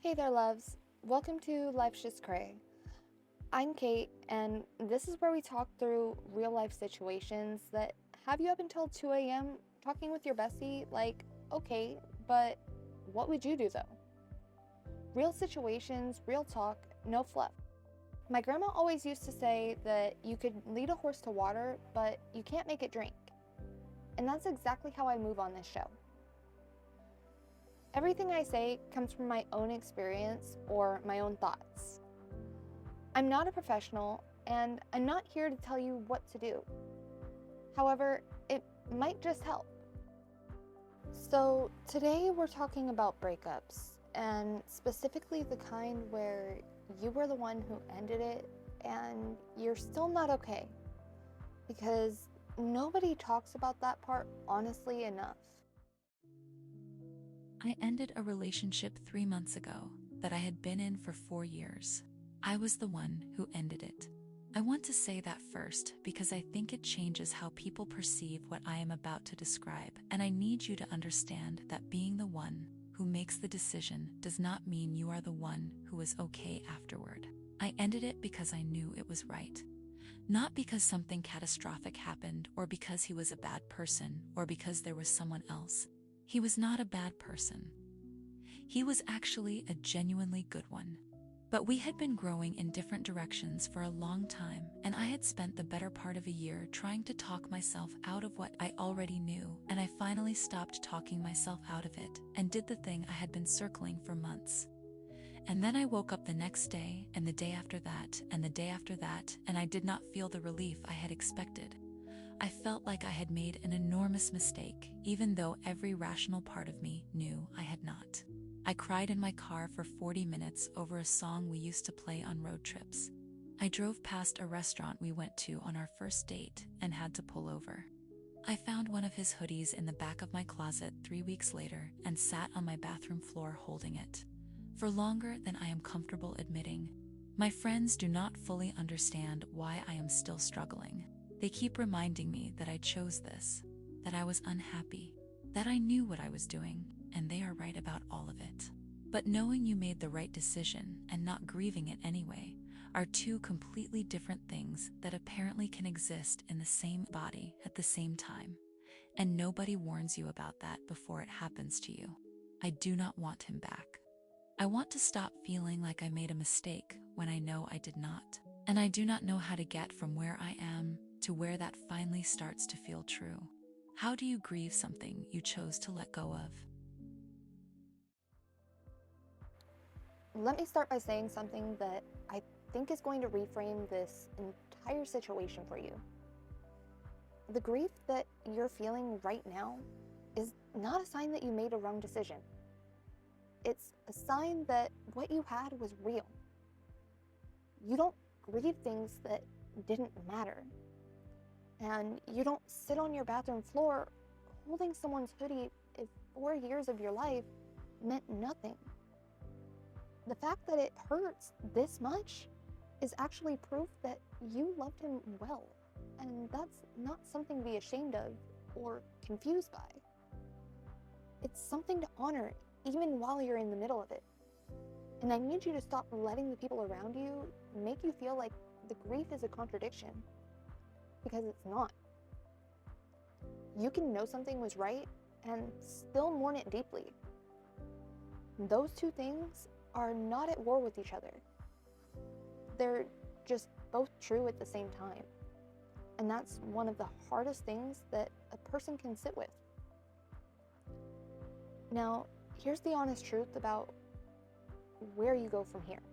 Hey there, loves. Welcome to Life's Just Cray. I'm Kate, and this is where we talk through real life situations that have you up until 2 a.m. talking with your bestie. Like, okay, but what would you do though? Real situations, real talk, no fluff. My grandma always used to say that you could lead a horse to water, but you can't make it drink. And that's exactly how I move on this show. Everything I say comes from my own experience or my own thoughts. I'm not a professional, and I'm not here to tell you what to do. However, it might just help. So, today we're talking about breakups, and specifically the kind where you were the one who ended it, and you're still not okay. Because nobody talks about that part honestly enough. I ended a relationship 3 months ago that I had been in for 4 years. I was the one who ended it. I want to say that first because I think it changes how people perceive what I am about to describe, and I need you to understand that being the one who makes the decision does not mean you are the one who is okay afterward. I ended it because I knew it was right. Not because something catastrophic happened, or because he was a bad person, or because there was someone else. He was not a bad person. He was actually a genuinely good one. But we had been growing in different directions for a long time, and I had spent the better part of a year trying to talk myself out of what I already knew, and I finally stopped talking myself out of it and did the thing I had been circling for months. And then I woke up the next day, and the day after that, and the day after that, and I did not feel the relief I had expected. I felt like I had made an enormous mistake, even though every rational part of me knew I had not. I cried in my car for 40 minutes over a song we used to play on road trips. I drove past a restaurant we went to on our first date and had to pull over. I found one of his hoodies in the back of my closet 3 weeks later and sat on my bathroom floor holding it. For longer than I am comfortable admitting. My friends do not fully understand why I am still struggling. They keep reminding me that I chose this, that I was unhappy, that I knew what I was doing, and they are right about all of it. But knowing you made the right decision and not grieving it anyway are two completely different things that apparently can exist in the same body at the same time. And nobody warns you about that before it happens to you. I do not want him back. I want to stop feeling like I made a mistake when I know I did not. And I do not know how to get from where I am to where that finally starts to feel true. How do you grieve something you chose to let go of? Let me start by saying something that I think is going to reframe this entire situation for you. The grief that you're feeling right now is not a sign that you made a wrong decision. It's a sign that what you had was real. You don't grieve things that didn't matter. And you don't sit on your bathroom floor holding someone's hoodie if 4 years of your life meant nothing. The fact that it hurts this much is actually proof that you loved him well, and that's not something to be ashamed of or confused by. It's something to honor even while you're in the middle of it. And I need you to stop letting the people around you make you feel like the grief is a contradiction, because it's not. You can know something was right and still mourn it deeply. Those two things are not at war with each other. They're just both true at the same time. And that's one of the hardest things that a person can sit with. Now, here's the honest truth about where you go from here.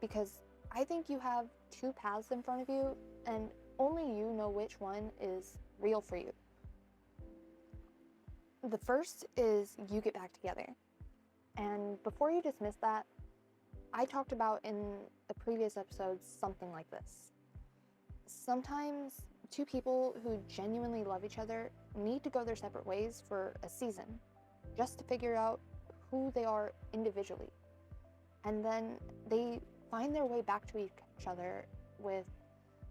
Because I think you have two paths in front of you, and only you know which one is real for you. The first is you get back together. And before you dismiss that, I talked about in a previous episode something like this. Sometimes two people who genuinely love each other need to go their separate ways for a season, just to figure out who they are individually. And then they find their way back to each other with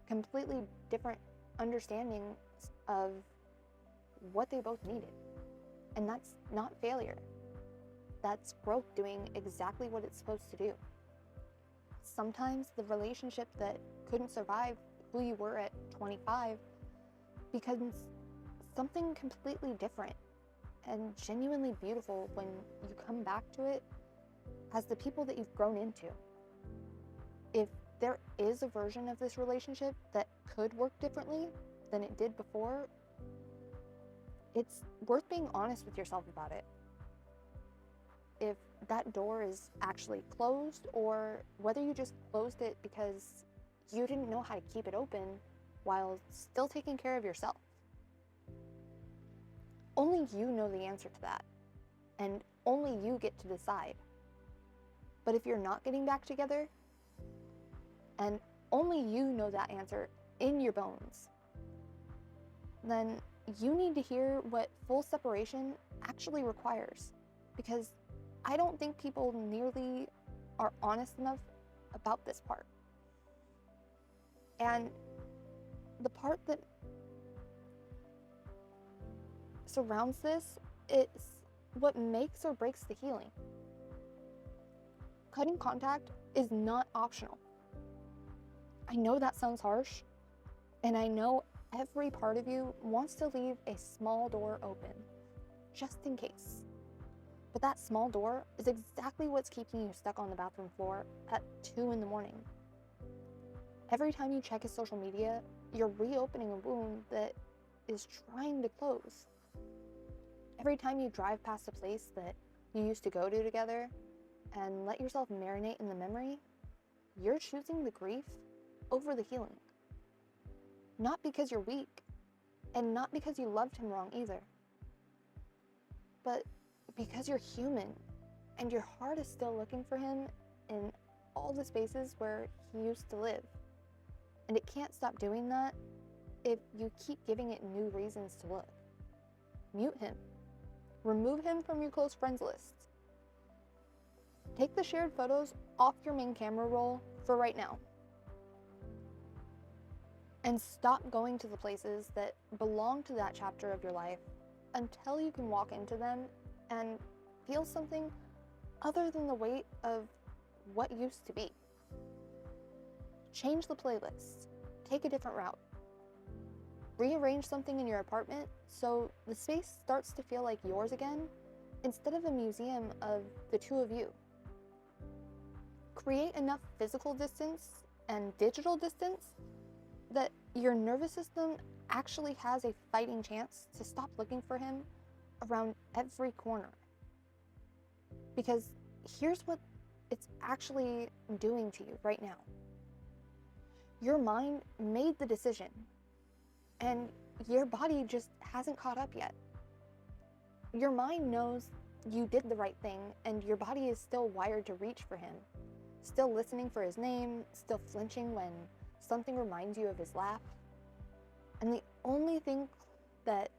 completely different understandings of what they both needed. And that's not failure. that's broke doing exactly what it's supposed to do. Sometimes the relationship that couldn't survive who you were at 25 becomes something completely different and genuinely beautiful when you come back to it as the people that you've grown into. If there is a version of this relationship that could work differently than it did before, it's worth being honest with yourself about it. If that door is actually closed, or whether you just closed it because you didn't know how to keep it open while still taking care of yourself. Only you know the answer to that, and only you get to decide. But if you're not getting back together, and only you know that answer in your bones, then you need to hear what full separation actually requires, because I don't think people nearly are honest enough about this part. And the part that surrounds this is what makes or breaks the healing. Cutting contact is not optional. I know that sounds harsh, and I know every part of you wants to leave a small door open, just in case. But that small door is exactly what's keeping you stuck on the bathroom floor at 2 in the morning. Every time you check his social media, you're reopening a wound that is trying to close. Every time you drive past a place that you used to go to together and let yourself marinate in the memory, you're choosing the grief over the healing. Not because you're weak, and not because you loved him wrong either, but because you're human, and your heart is still looking for him in all the spaces where he used to live. And it can't stop doing that if you keep giving it new reasons to look. Mute him. Remove him from your close friends list. Take the shared photos off your main camera roll for right now. And stop going to the places that belong to that chapter of your life until you can walk into them and feel something other than the weight of what used to be. Change the playlist. Take a different route. Rearrange something in your apartment so the space starts to feel like yours again, instead of a museum of the two of you. Create enough physical distance and digital distance that your nervous system actually has a fighting chance to stop looking for him around every corner. Because here's what it's actually doing to you right now. Your mind made the decision, and your body just hasn't caught up yet. Your mind knows you did the right thing, and your body is still wired to reach for him, still listening for his name, still flinching when something reminds you of his laugh. And the only thing that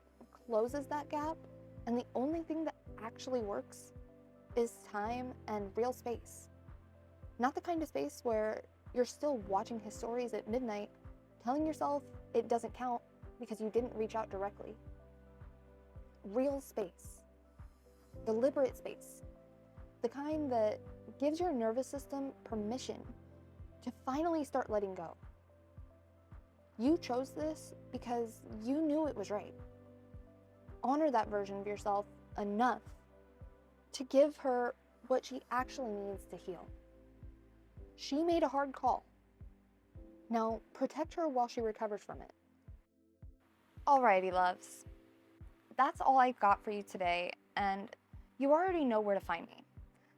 closes that gap, and the only thing that actually works, is time and real space. Not the kind of space where you're still watching his stories at midnight, telling yourself it doesn't count because you didn't reach out directly. Real space. Deliberate space. The kind that gives your nervous system permission to finally start letting go. You chose this because you knew it was right. Honor that version of yourself enough to give her what she actually needs to heal. She made a hard call. Now protect her while she recovers from it. Alrighty, loves. That's all I've got for you today, and you already know where to find me.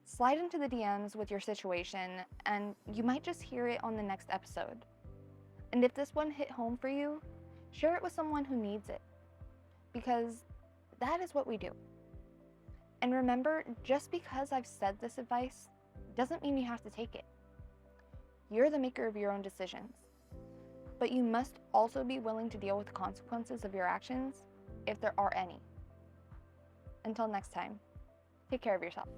Slide into the DMs with your situation, and you might just hear it on the next episode. And if this one hit home for you, share it with someone who needs it, because that is what we do. And remember, just because I've said this advice doesn't mean you have to take it. You're the maker of your own decisions, but you must also be willing to deal with the consequences of your actions, if there are any. Until next time, take care of yourself.